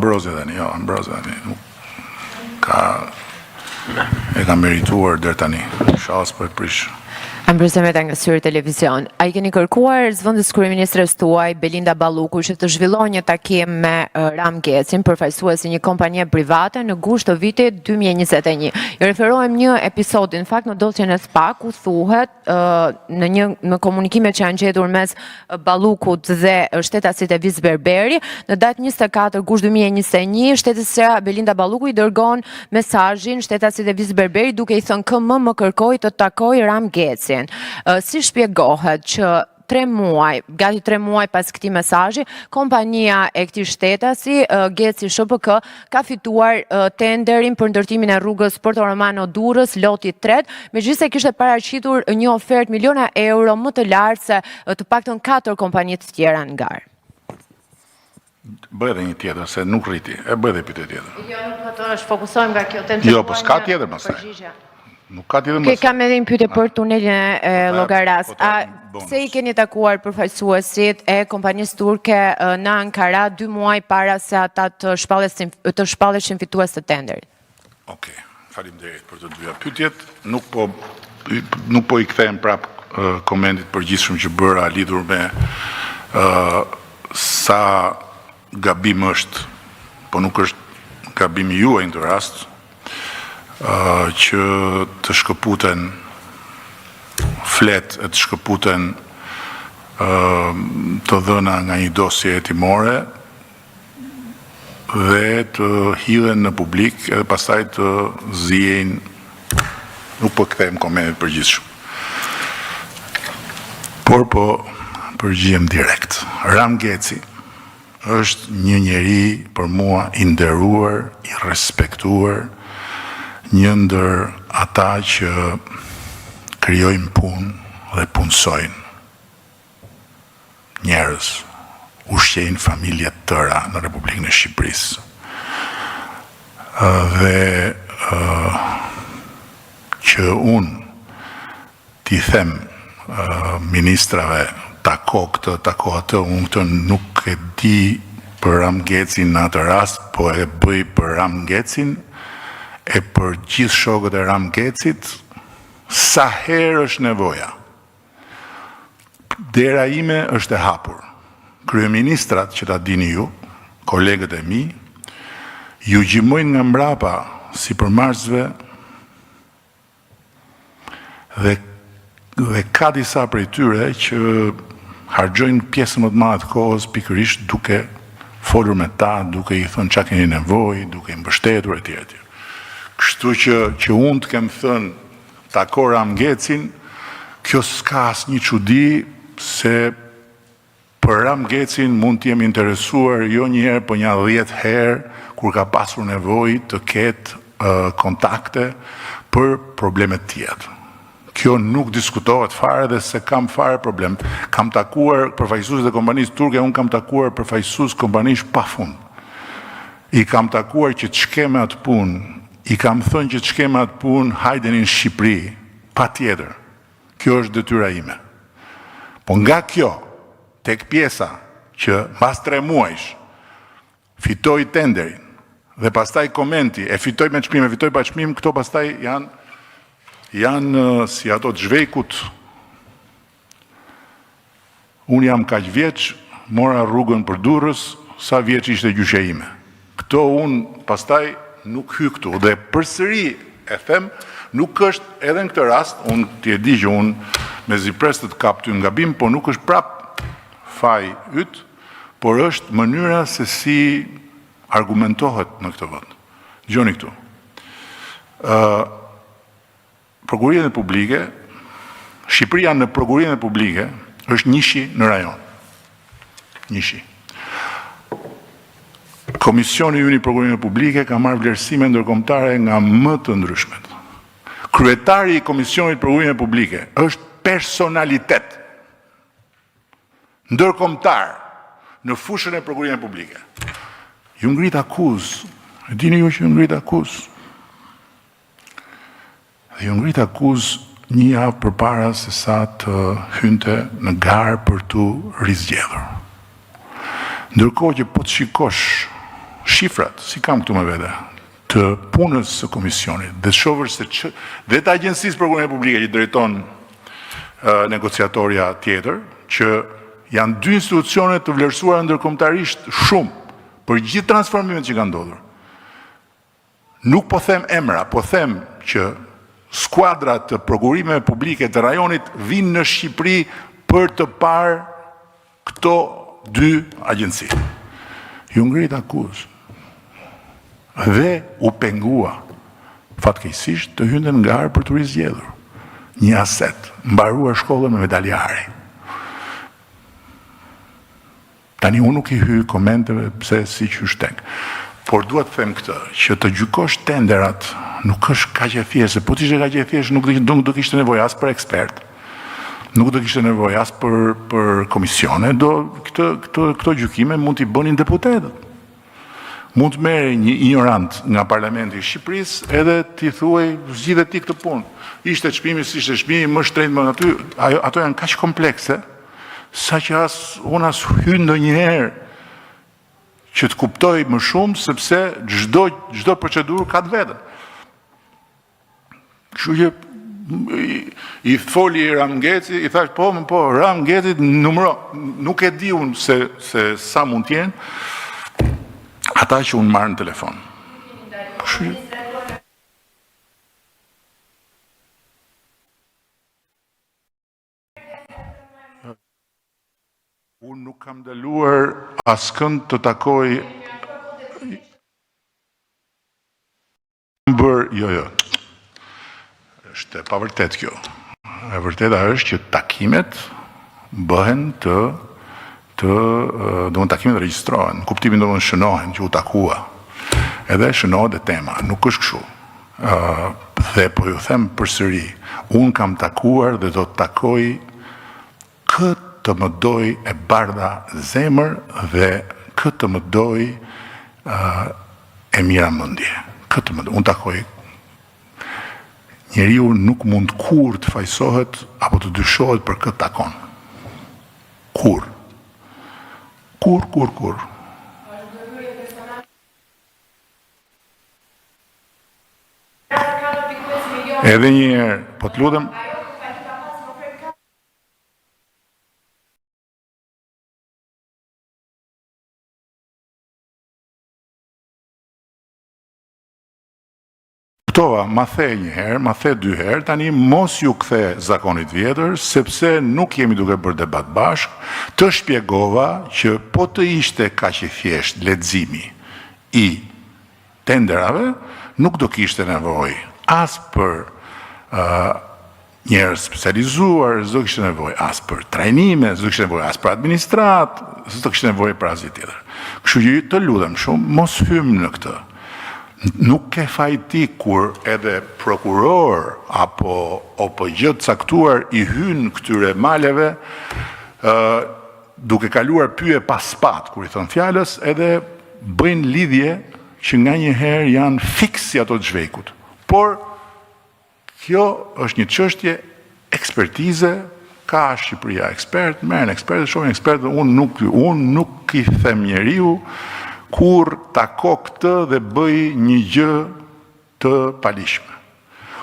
Ambrozia tani, jo, Ambrozia tani. E ka merituar deri tani. Shas po e prish. Ambrozia Meta nga Syri Televizion. A i keni kërkuar zëvendës kryeministres tuaj Belinda Balluku që të zhvillojë një takim me Ram Gecin, përfaqësuesi një kompanie private në gusht të vitit 2021. I referohem një episodi, në fakt në Dolçen e Spa, ku thuhet në komunikimet që janë gjetur mes Ballukut dhe shtetasit e Vis Berberi, në datë 24 gusht 2021, shtetësja Belinda Balluku i dërgon mesazhin shtetasit e Vis Berberi duke i thënë KM më kërkoi të takoj Ram Gecin. Si shpjegohet që 3 muaj, gati 3 muaj pas këtij mesazhi, kompania e këtij shtetasi, Geci SHPK, ka fituar tenderin për ndërtimin e rrugës Porto Romano Durrës, loti 3, megjithëse kishte paraqitur një ofertë miliona euro më të lartë se të paktën 4 kompani të tjera në garë. Bëj edhe një tjetër, se nuk rriti. E bëj edhe pyetje tjetër. Jo, nuk do të shfokusohem nga kjo temë. Jo, po s'ka tjetër pastaj. Nuk ka tjetër më. Kam edhe një pyetje për tunelin e Llogaras. Pse i keni takuar përfaqësuesit e kompanisë turke në Ankara 2 muaj para se ata të shpalleshin fitues të tenderit? Okej, faleminderit për të dyja pyetjet. Nuk po i kthehem prap komentit përgjithshëm që bëra lidhur me sa gabim është, po nuk është gabimi juaj në këtë rast, që të shkëputen flet e të shkëputen të dhëna nga një dosje hetimore dhe të hidhen në publik edhe pastaj të zihen, nuk po kthejmë komentet përgjithshëm. Por po përgjigjem direkt. Ram Geci është një njeri për mua i nderuar, i respektuar, një ndër ata që krijojnë punë dhe punësojnë njerëz, ushqejnë familje të tëra në Republikën e Shqipërisë. Dhe që unë t'i them ministrave tako këtë, tako atë, unë këtë nuk e di për Ram Gecin në atë rast, po e bëj për Ram Gecin, e për gjithë shokët e Ram Gecit, sa herë është nevoja. Dera ime është e hapur. Kryeministrat që ta dini ju, kolegët e mi, ju gjimojnë nga mbrapa si përmarrësve dhe ka disa prej tyre që harxojnë pjesën më të madhe të kohës pikërisht duke folur me ta, duke i thënë çka keni nevojë, duke i mbështetur etj. etj. Kështu që unë të kem thënë tako Ram Gecin, kjo s'ka asnjë çudi se për Ram Gecin mund të jem interesuar jo një herë, po një 10 herë kur ka pasur nevojë të ketë kontakte për probleme të tjera. Kjo nuk diskutohet fare dhe se kam fare problem. Kam takuar përfaqësuesit e kompanisë turke, unë kam takuar përfaqësues kompanisë pafund. I kam takuar që të shkeme atë punë, i kam thënë që të shkeme atë punë, hajdeni në Shqipëri, pa tjetër. Kjo është detyra ime. Po nga kjo, tek pjesa që mbas 3 muajsh fitoj tenderin dhe pastaj komenti, e fitoj me çmim, e fitoj pa çmim, këto pastaj janë si ato të zhvejkut. Unë jam kaq vjeç, mora rrugën për Durrës, sa vjeç ishte gjyqja ime. Këto unë pastaj nuk hy këtu dhe përsëri e them, nuk është edhe në këtë rast, unë t'je di që unë me ziprestet kap ty nga bim, po nuk është prap faj yt, por është mënyra se si argumentohet në këtë vend. Dgjoni këtu. Prokurinë publike, Shqipëria në prokurinë publike është njëshi në rajon. Njëshi. Komisioni ynë i prokurinë publike ka marrë vlerësime ndërkombëtare nga më të ndryshmet. Kryetari i Komisionit Prokurinë Publike është personalitet ndërkombëtar në fushën e prokurinë publike. Ju ngrit akuzë, e dini ju që ju ngrit akuzë. Dhe ju ngrit akuzë një javë përpara se sa të hynte në garë për tu rizgjedhur. Ndërkohë që po të shikosh shifrat, si kam këtu me vete, të punës së komisionit, dhe shohër se dhe të Agjencisë për Prokurorinë Publike që drejton negociatorja tjetër, që janë dy institucione të vlerësuara ndërkombëtarisht shumë për gjithë transformimet që kanë ndodhur. Nuk po them emra, po them që skuadrat të prokurimeve publike të rajonit vinë në Shqipëri për të parë këto dy agjenci. Ju ngrit akuzë dhe u pengua fatkeqësisht të hynden nga harë për të rizgjedhur. Një aset, mbaruar shkollën me medaljare. Tani unë nuk I hy komenteve pse si qysh tek. Por duhet të them këtë, që të gjykosh tenderat nuk është kaq e thjeshtë, po t'ishte kaq e thjeshtë nuk do kishte nevojë as për ekspert, nuk do kishte nevojë as për komisione, këto gjykime mund t'i bënin deputetët. Mund të merre një ignorant nga Parlamenti I Shqipërisë edhe t'i thuaj zgjidhet ti këtë punë. Ishte çmimi, s'ishte çmimi, më shtrenjtë më aty, ato janë kaq komplekse sa që unë as hy ndonjëherë që të kuptoj më shumë, sepse çdo procedurë ka të vetën. Kështu që I foli Ramgeci, I thash po, Ramgeci numëro, nuk e di unë se sa mund t'jenë, ata që unë marrë në telefon. Unë nuk kam daluar askënd të takoj jo. Është e pavërtet kjo. E vërteta është që takimet bëhen takimet regjistrohen, në kuptimin do të shënohen që u takua. Edhe shënohet e tema, nuk është kështu. Dhe po ju them përsëri, unë kam takuar dhe do të takoj këtë të më doj e bardha zemër dhe këtë të më doj e mira mendje. Unë takoj. Njeriu nuk mund kur të fajsohet apo të dyshohet për këtë takon. Kur. Edhe një herë, po të lutem. Kuptova, ma the një herë, ma the dy herë, tani mos ju kthe zakonit vjetër, sepse nuk jemi duke bërë debat bashk, të shpjegova që po të ishte kaq I thjesht leximi I tenderave, nuk do kishte nevojë as për njerëz specializuar, s'do kishte nevojë as për trajnime, s'do kishte nevojë as për administrat, s'do kishte nevojë për asgjë tjetër. Kështu që të lutem shumë, mos hym në këtë. Nuk ke fajti kur edhe prokuror apo OPG të caktuar I hyn këtyre maleve duke kaluar pyetje pas pat kur I thon fjalës edhe bëjnë lidhje që nga një herë janë fiksi ato të zhvekut. Por kjo është një çështje ekspertize, ka Shqipëria ekspert, merren ekspertë, shohin ekspertë, unë nuk I them njeriu kur tako këtë dhe bëj një gjë të palishme.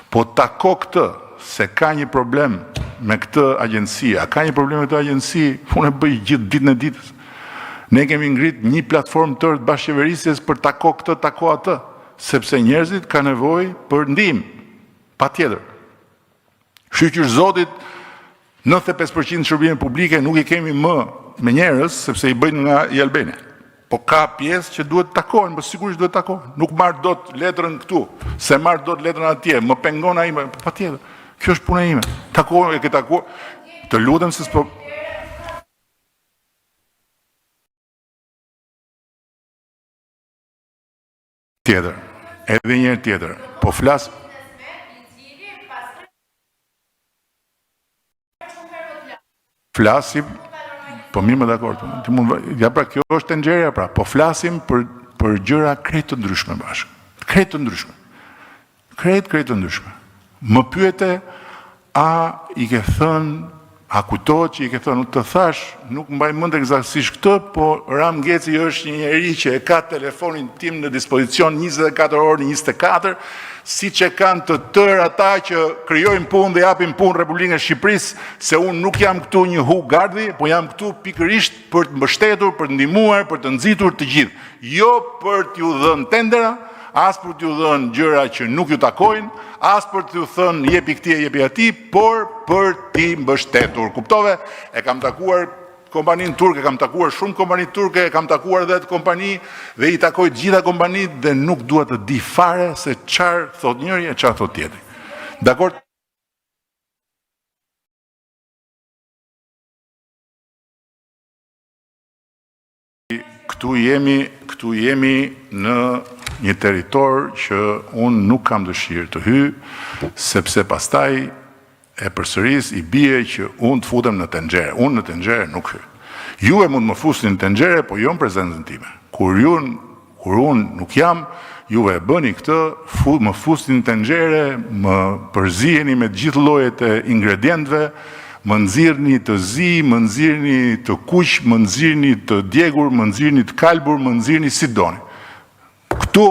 Po tako këtë, se ka një problem me këtë agjenci, a ka një problem me këtë agjenci, unë e bëj gjithë ditën e ditës. Ne kemi ngrit një platformë tërë të bashkëqeverisjes për tako këtë, tako atë, sepse njerëzit ka nevojë për ndihmë, patjetër. Shqyqyr Zotit, 95% shërbime publike nuk I kemi më me njerëz, sepse I bëjnë nga I Albania. Po ka pjesë që duhet të takohen, po sigurisht duhet të takohen. Nuk marr dot letrën këtu, se marr dot letrën atje, më pengon ai, patjetër. Kjo është puna ime. Takohen e ke takuar. Të lutem se s'po tjetër. Edhe një herë tjetër. Po flas flasim po mirë më dakord. Ja pra kjo është tenxheria pra, po flasim për gjëra krejt të ndryshme bashkë. Krejt të ndryshme. Krejt të ndryshme. Më pyete a I ke thënë A kujtohet që i ke thënë të thash, nuk mbaj mend eksaktësisht këtë, po Ram Geci është një njeri që e ka telefonin tim në dispozicion 24 orë në 24, siç e kanë të tërë ata që krijojnë punë dhe japin punë Republikën e Shqipërisë, se unë nuk jam këtu një hu gardi, po jam këtu pikërisht për të mbështetur, për të ndihmuar, për të nxitur të gjithë. Jo për t'ju dhënë tendera, as për t'ju dhënë gjëra që nuk ju takojnë, as për t'ju thënë jepi këtij e jepi atij, por për t'i mbështetur. Kuptove? E kam takuar kompaninë turke, kam takuar shumë kompani turke, kam takuar edhe të kompani dhe i takoj të gjitha kompanitë dhe nuk dua të di fare se çfarë thot njëri e çfarë thot tjetri. Dakor? Këtu jemi në një territor që unë nuk kam dëshirë të hy, sepse pastaj e përsëris i bie që unë të futem në tenxhere. Unë në tenxhere nuk hy. Juve mund më fusni në tenxhere, po jo në prezencën time. Kur unë nuk jam, juve e bëni këtë, më fusni në tenxhere, më përziheni me gjithë llojet e ingredientëve, më nxirrni të zi, më nxirrni të kuq, më nxirrni të djegur, më nxirrni të kalbur, më nxirrni si doni. Këtu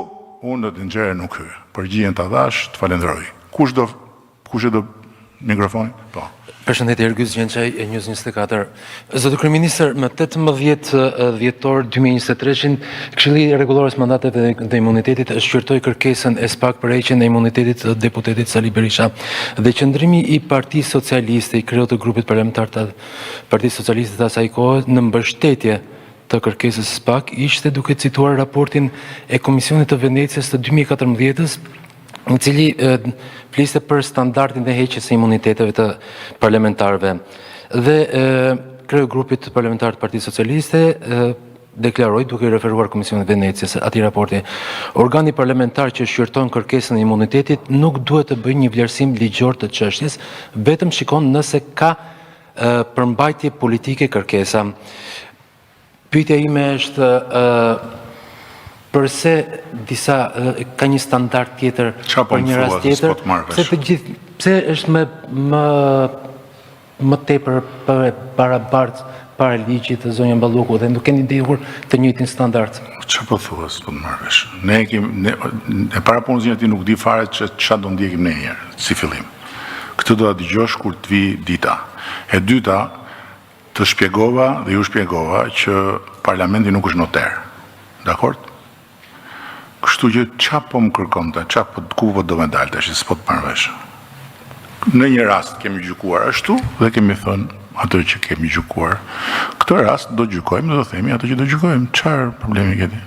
unë në tenxhere nuk hy. Përgjigjen ta dhash, të falenderoj. Kush e do mikrofonin? Po. Përshëndetje, Ergyz Gjençaj, e News 24. Zotë Kryeministër, më 18 dhjetor 2023, Këshilli i Rregullores Mandateve dhe Imunitetit shqyrtoi kërkesën e SPAK për heqjen e imunitetit të deputetit Sali Berisha. Dhe qëndrimi i Partisë Socialiste, i kreu të grupit parlamentar të Partisë Socialiste të asaj kohe në mbështetje të kërkesës SPAK ishte duke cituar raportin e Komisionit të Venecias të 2014-s, në cili fliste për standardin e heqjes së imuniteteve të parlamentarëve. Dhe kreu grupit parlamentar të Partisë Socialiste deklaroi, duke i referuar Komisionit Venecias atij raporti, organi parlamentar që shqyrton kërkesën e imunitetit nuk duhet të bëjë një vlerësim ligjor të çështjes, vetëm shikon nëse ka përmbajtje politike kërkesa. Pyetja ime është përse disa ka një standard tjetër për një rast tjetër, pse është më tepër barabartë para ligjit të zonja Balluku dhe nuk keni ndjekur të njëjtin standard. Çfarë po thua, s'po të marr vesh. E para punës ti nuk di fare çfarë do ndjekim ne herë, si fillim. Këtë do ta dëgjosh kur të vi dita. E dyta, të shpjegova dhe ju shpjegova që parlamenti nuk është noter. Dakor? Kështu që çfarë po më kërkonte, ku po do më dalë tash, s'po të marr vesh. Në një rast kemi gjykuar ashtu dhe kemi thënë atë që kemi gjykuar. Këtë rast do gjykojmë dhe do themi atë që do gjykojmë. Çfarë problemi keti?